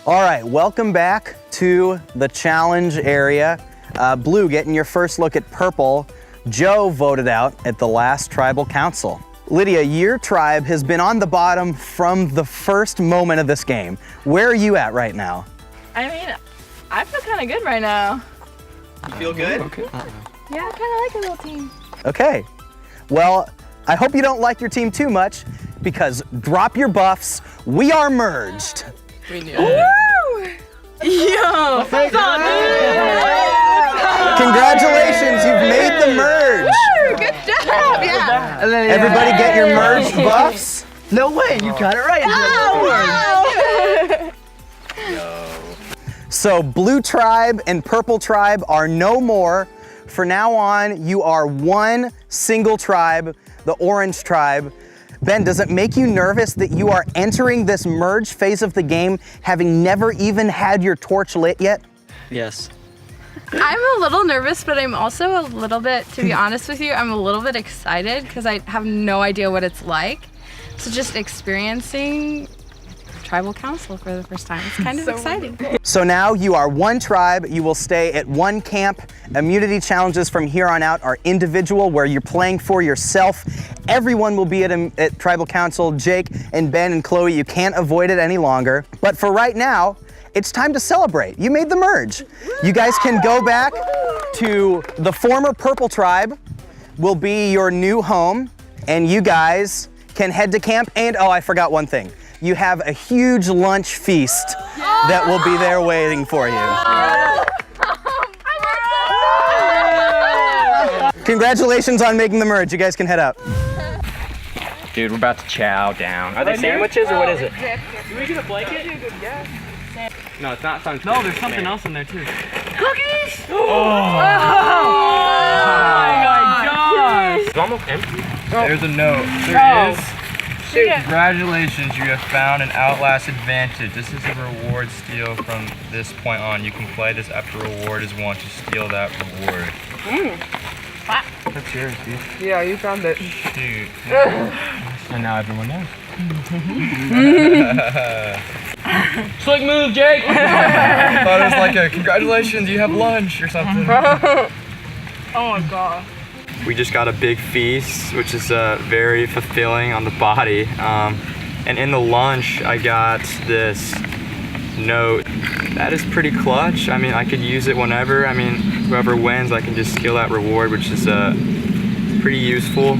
All right, welcome back to the challenge area. Blue, getting your first look at purple. Joe voted out at the last tribal council. Lydia, your tribe has been on the bottom from the first moment of this game. Where are you at right now? I mean, I feel kind of good right now. You feel good? Okay. Yeah, I kind of like a little team. Okay. Well, I hope you don't like your team too much because drop your buffs. We are merged. We knew it. Yo! Congratulations, you've made the merge. Woo, good job, yeah. Everybody get your merged buffs. No way, you got it right. Oh, wow. So blue tribe and purple tribe are no more. For now on, you are one single tribe, the orange tribe. Ben, does it make you nervous that you are entering this merge phase of the game having never even had your torch lit yet? Yes. I'm a little nervous, but I'm also a little bit, to be honest with you, I'm a little bit excited because I have no idea what it's like. So just experiencing tribal council for the first time. It's kind of exciting. So now you are one tribe, you will stay at one camp. Immunity challenges from here on out are individual, where you're playing for yourself. Everyone will be at tribal council. Jake and Ben and Chloe, you can't avoid it any longer. But for right now, it's time to celebrate. You made the merge. You guys can go back to the former purple tribe, will be your new home, and you guys can head to camp. And oh, I forgot one thing. You have a huge lunch feast that will be there waiting for you. Congratulations on making the merge. You guys can head up. Dude, we're about to chow down. Are they sandwiches or what is it? Do we get a blanket? No, it's not something. No, there's something else in there too. Cookies! Oh my gosh! It's almost empty. There's a note. There is. Congratulations, you have found an Outlast advantage. This is a reward steal from this point on. You can play this after reward is won to steal that reward. That's yours, dude. Yeah, you found it. Shoot. And now everyone knows. Slick move, Jake! I thought it was like a congratulations, you have lunch or something. Oh my god. We just got a big feast, which is very fulfilling on the body. And in the lunch, I got this note. That is pretty clutch. I mean, I could use it whenever. I mean, whoever wins, I can just steal that reward, which is pretty useful.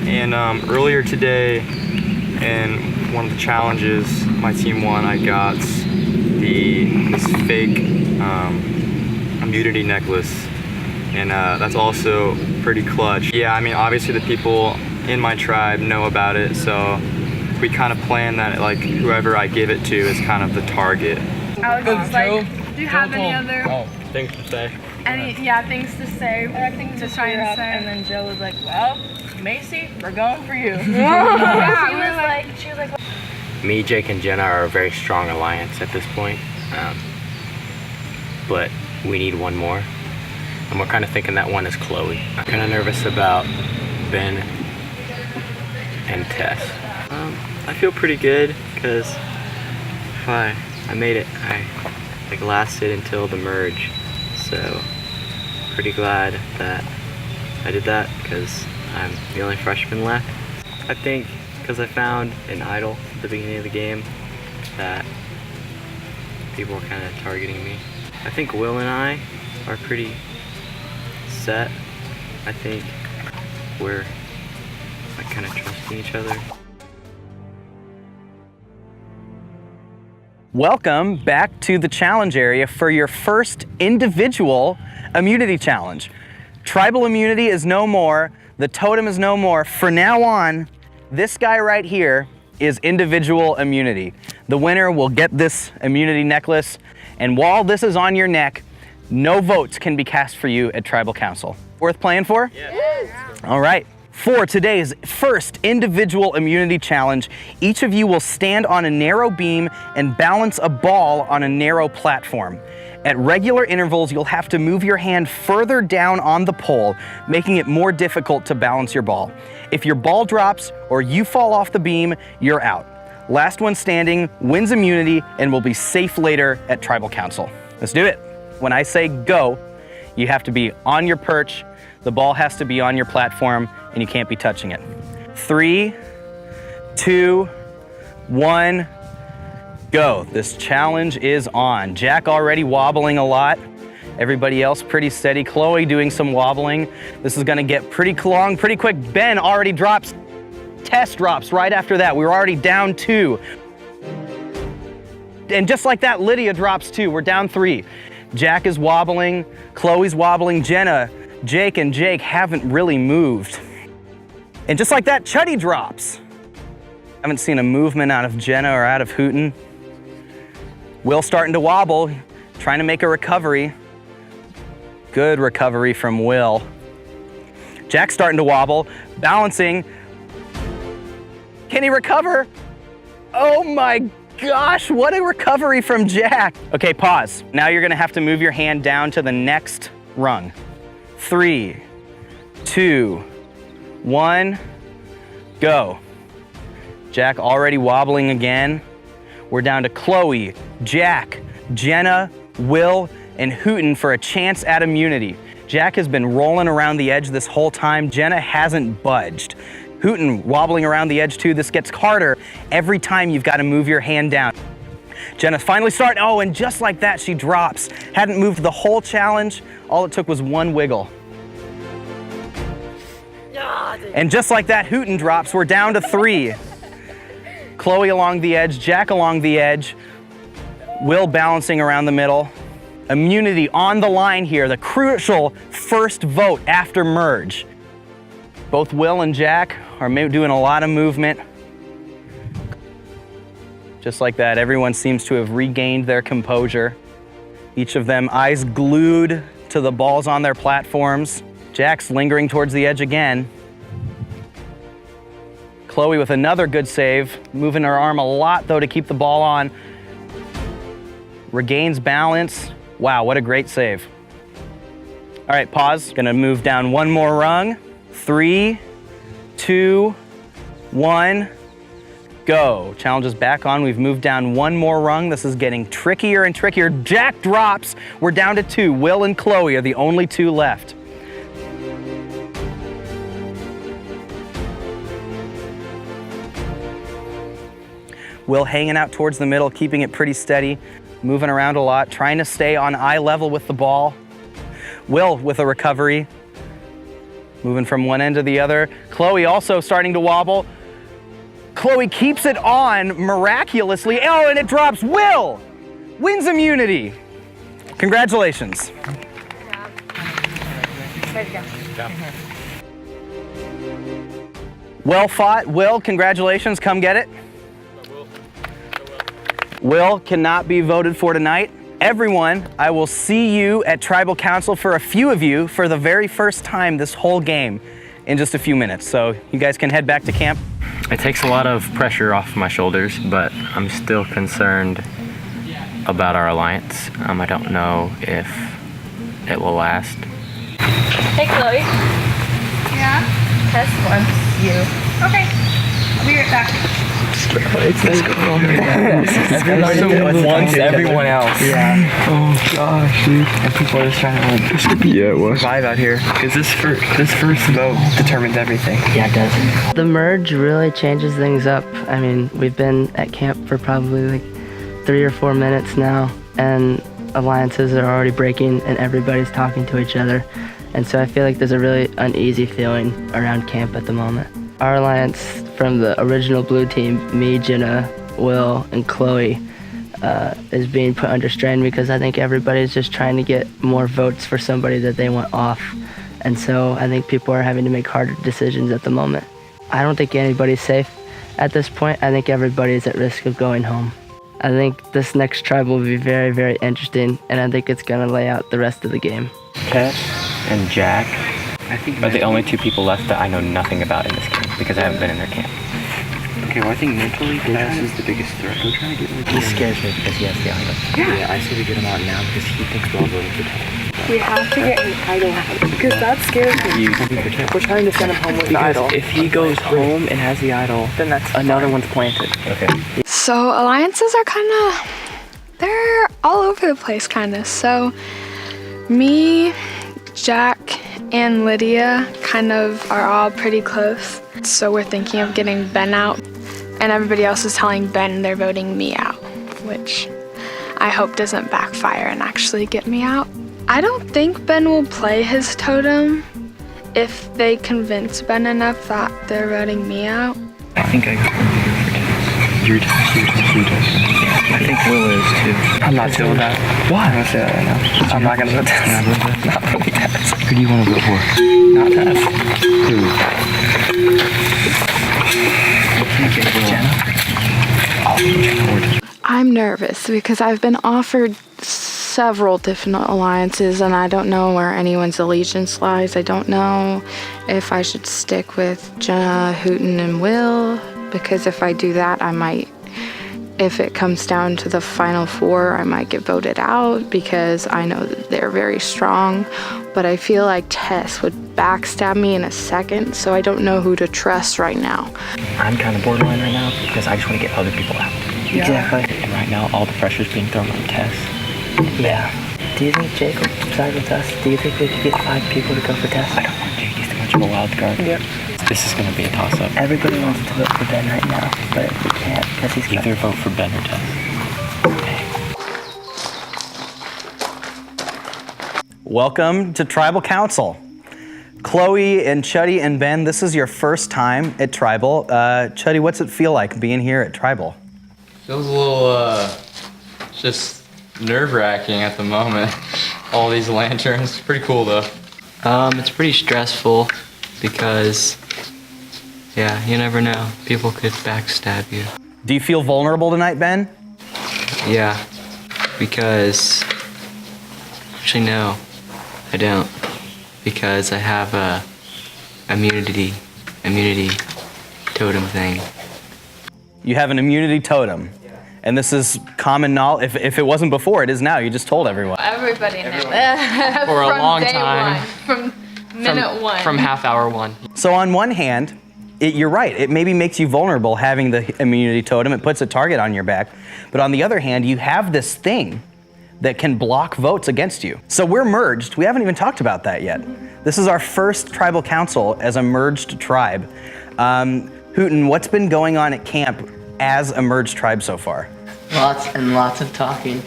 And earlier today, in one of the challenges my team won, I got this fake immunity necklace. And that's also pretty clutch. Yeah, I mean, obviously the people in my tribe know about it, so we kind of plan that like whoever I give it to is kind of the target. I was just like, do you have any other Things to say. things to say? Or things to try and say? And then Joe was like, well, Macy, we're going for you. She was like, Me, Jake, and Jenna are a very strong alliance at this point. But we need one more. And we're kind of thinking that one is Chloe. I'm kind of nervous about Ben and Tess. I feel pretty good because I made it. I lasted until the merge. So pretty glad that I did that because I'm the only freshman left. I think because I found an idol at the beginning of the game that people were kind of targeting me. I think Will and I are pretty set. I think we're like kind of trusting each other. Welcome back to the challenge area for your first individual immunity challenge. Tribal immunity is no more. The totem is no more. For now on, this guy right here is individual immunity. The winner will get this immunity necklace, and while this is on your neck, no votes can be cast for you at Tribal Council. Worth playing for? yes. All right. For today's first individual immunity challenge, each of you will stand on a narrow beam and balance a ball on a narrow platform. At regular intervals, you'll have to move your hand further down on the pole, making it more difficult to balance your ball. If your ball drops or you fall off the beam, you're out. Last one standing wins immunity and will be safe later at Tribal Council. Let's do it. When I say go, you have to be on your perch, the ball has to be on your platform, and you can't be touching it. 3, 2, 1, go. This challenge is on. Jack already wobbling a lot. Everybody else pretty steady. Chloe doing some wobbling. This is gonna get pretty long, pretty quick. Ben already drops. Tess drops right after that. We were already down 2. And just like that, Lydia drops 2. We're down 3. Jack is wobbling, Chloe's wobbling, Jenna, Jake, and Jake haven't really moved. And just like that, Chuddy drops. Haven't seen a movement out of Jenna or out of Hooten. Will starting to wobble, trying to make a recovery. Good recovery from Will. Jack's starting to wobble, balancing. Can he recover? Oh my gosh, what a recovery from Jack. Okay, pause. Now you're gonna have to move your hand down to the next rung. 3, 2, 1, go. Jack already wobbling again. We're down to Chloe, Jack, Jenna, Will, and Hooten for a chance at immunity. Jack has been rolling around the edge this whole time. Jenna hasn't budged. Hooten wobbling around the edge too. This gets harder every time you've got to move your hand down. Jenna's finally starting. Oh, and just like that, she drops. Hadn't moved the whole challenge. All it took was one wiggle. And just like that, Hooten drops. We're down to 3. Chloe along the edge, Jack along the edge, Will balancing around the middle. Immunity on the line here, the crucial first vote after merge. Both Will and Jack are doing a lot of movement. Just like that, everyone seems to have regained their composure. Each of them eyes glued to the balls on their platforms. Jack's lingering towards the edge again. Chloe with another good save, moving her arm a lot though to keep the ball on. Regains balance. Wow, what a great save. All right, pause. Gonna move down one more rung. 3, 2, 1, go. Challenge is back on. We've moved down one more rung. This is getting trickier and trickier. Jack drops. We're down to 2. Will and Chloe are the only 2 left. Will hanging out towards the middle, keeping it pretty steady, moving around a lot, trying to stay on eye level with the ball. Will with a recovery, moving from one end to the other. Chloe also starting to wobble. Chloe keeps it on miraculously. Oh, and it drops. Will wins immunity. Congratulations. Well fought. Will, congratulations. Come get it. Will cannot be voted for tonight. Everyone, I will see you at Tribal Council for a few of you for the very first time this whole game in just a few minutes. So you guys can head back to camp. It takes a lot of pressure off my shoulders, but I'm still concerned about our alliance. I don't know if it will last. Hey, Chloe. Yeah? Tess wants you. Okay. I'll be right back. Everyone wants everyone else. Yeah. Oh gosh, dude. And people are just trying to survive out here. Because this first vote determines everything. Yeah, it does. The merge really changes things up. I mean, we've been at camp for probably like 3 or 4 minutes now, and alliances are already breaking and everybody's talking to each other. And so I feel like there's a really uneasy feeling around camp at the moment. Our alliance from the original blue team, me, Jenna, Will, and Chloe, is being put under strain because I think everybody's just trying to get more votes for somebody that they want off. And so I think people are having to make harder decisions at the moment. I don't think anybody's safe at this point. I think everybody's at risk of going home. I think this next tribe will be very, very interesting, and I think it's going to lay out the rest of the game. Tess and Jack are the only 2 people left that I know nothing about in this camp because I haven't been in their camp. Okay, well I think mentally Tess is the biggest threat. He scares me because he has the idol. Yeah, I say we get him out now because he thinks we're all voting for Tess. We have to get his idol out because that scares me. We're trying to send him home with the idol. If he goes home and has the idol, Then that's another one's planted. Okay. So alliances are they're all over the place So me, Jack, and Lydia are all pretty close. So we're thinking of getting Ben out, and everybody else is telling Ben they're voting me out, which I hope doesn't backfire and actually get me out. I don't think Ben will play his totem if they convince Ben enough that they're voting me out. I think I got your test. Yeah, I think Will is too. I'm not doing that. Why? I'm gonna say that right now. I'm not gonna vote Tess. Not voting Tess. Who do you want to vote for? Not Tess. Who? I'm nervous because I've been offered several different alliances and I don't know where anyone's allegiance lies. I don't know if I should stick with Jenna, Hooten, and Will, because if I do that, I might, if it comes down to the final four, I might get voted out because I know that they're very strong. But I feel like Tess would backstab me in a second, so I don't know who to trust right now. I'm kind of borderline right now because I just want to get other people out. Yeah. Exactly. And right now, all the pressure's being thrown on Tess. Yeah. Do you think Jake will side with us? Do you think we could get 5 people to go for Tess? I don't want Jake. He's too much of a wild card. Yep. This is going to be a toss-up. Everybody wants to vote for Ben right now, but we can't because he's Either vote for Ben or Tess. Welcome to Tribal Council. Chloe and Chuddy and Ben, this is your first time at Tribal. Chuddy, what's it feel like being here at Tribal? Feels a little, just nerve-wracking at the moment. All these lanterns, pretty cool though. It's pretty stressful because, yeah, you never know. People could backstab you. Do you feel vulnerable tonight, Ben? Yeah, because, actually no, I don't. Because I have a immunity totem thing. You have an immunity totem. And this is common knowledge. If it wasn't before, it is now. You just told everyone. Everybody knows. For a long time. From minute one. From half hour one. So on one hand, you're right. It maybe makes you vulnerable having the immunity totem. It puts a target on your back. But on the other hand, you have this thing that can block votes against you. So we're merged. We haven't even talked about that yet. This is our first tribal council as a merged tribe. Hooten, what's been going on at camp as a merged tribe so far? Lots and lots of talking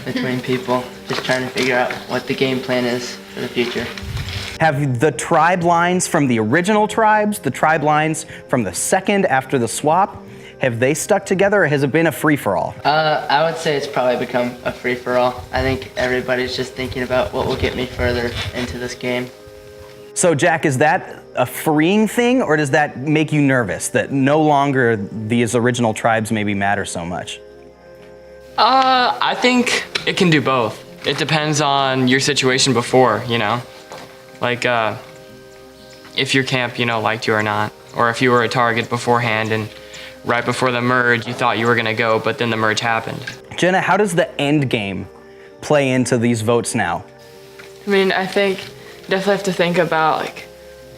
between people, just trying to figure out what the game plan is for the future. Have the tribe lines from the original tribes, the tribe lines from the second after the swap, have they stuck together or has it been a free-for-all? I would say it's probably become a free-for-all. I think everybody's just thinking about what will get me further into this game. So Jack, is that a freeing thing or does that make you nervous that no longer these original tribes maybe matter so much? I think it can do both. It depends on your situation before, you know? Like, if your camp, you know, liked you or not. Or if you were a target beforehand and right before the merge, you thought you were gonna go, but then the merge happened. Jenna, how does the end game play into these votes now? I mean, I think you definitely have to think about like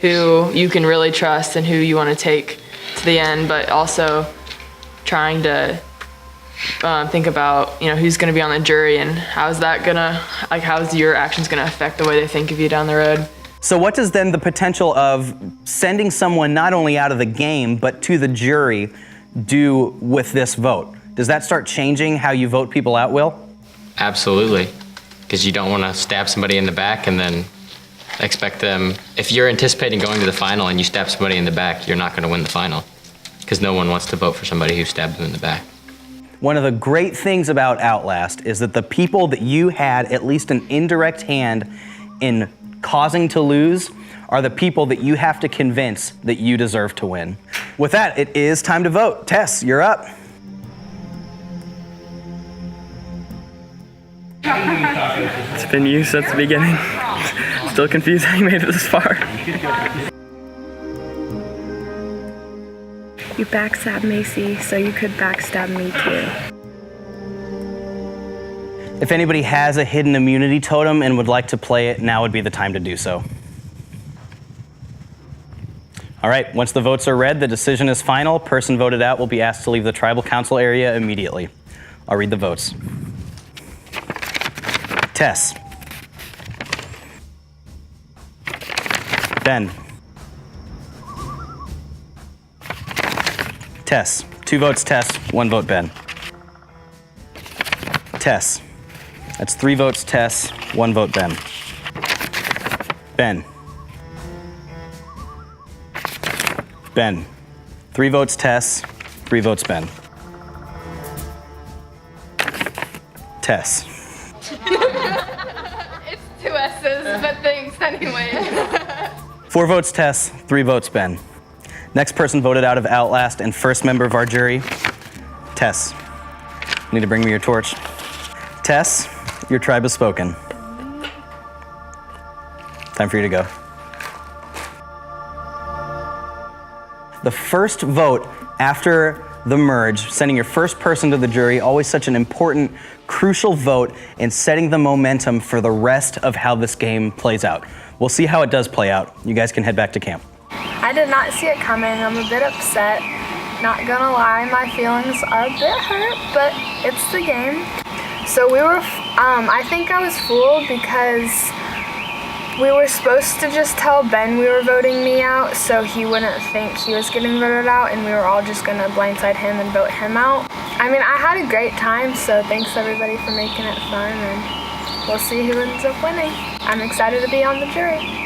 who you can really trust and who you want to take to the end, but also trying to think about, you know, who's going to be on the jury and how's your actions going to affect the way they think of you down the road. So what does then the potential of sending someone not only out of the game, but to the jury do with this vote? Does that start changing how you vote people out, Will? Absolutely, because you don't want to stab somebody in the back and then expect them, if you're anticipating going to the final and you stab somebody in the back, you're not going to win the final, because no one wants to vote for somebody who stabbed them in the back. One of the great things about Outlast is that the people that you had at least an indirect hand in causing to lose are the people that you have to convince that you deserve to win. With that, it is time to vote. Tess, you're up. It's been you since the beginning. Still confused how you made it this far. You backstab Macy, so you could backstab me too. If anybody has a hidden immunity totem and would like to play it, now would be the time to do so. All right, once the votes are read, the decision is final. Person voted out will be asked to leave the tribal council area immediately. I'll read the votes. Tess. Ben. Tess. 2 votes Tess, 1 vote Ben. Tess. That's 3 votes Tess, 1 vote Ben. Ben. Ben. 3 votes Tess, 3 votes Ben. Tess. It's 2 S's, but thanks anyway. 4 votes Tess, 3 votes Ben. Next person voted out of Outlast and first member of our jury, Tess. You need to bring me your torch. Tess, your tribe has spoken. Time for you to go. The first vote after the merge, sending your first person to the jury, always such an important, crucial vote in setting the momentum for the rest of how this game plays out. We'll see how it does play out. You guys can head back to camp. I did not see it coming. I'm a bit upset. Not gonna lie, my feelings are a bit hurt, but it's the game. So I think I was fooled because we were supposed to just tell Ben we were voting me out so he wouldn't think he was getting voted out, and we were all just gonna blindside him and vote him out. I mean, I had a great time, so thanks everybody for making it fun, and we'll see who ends up winning. I'm excited to be on the jury.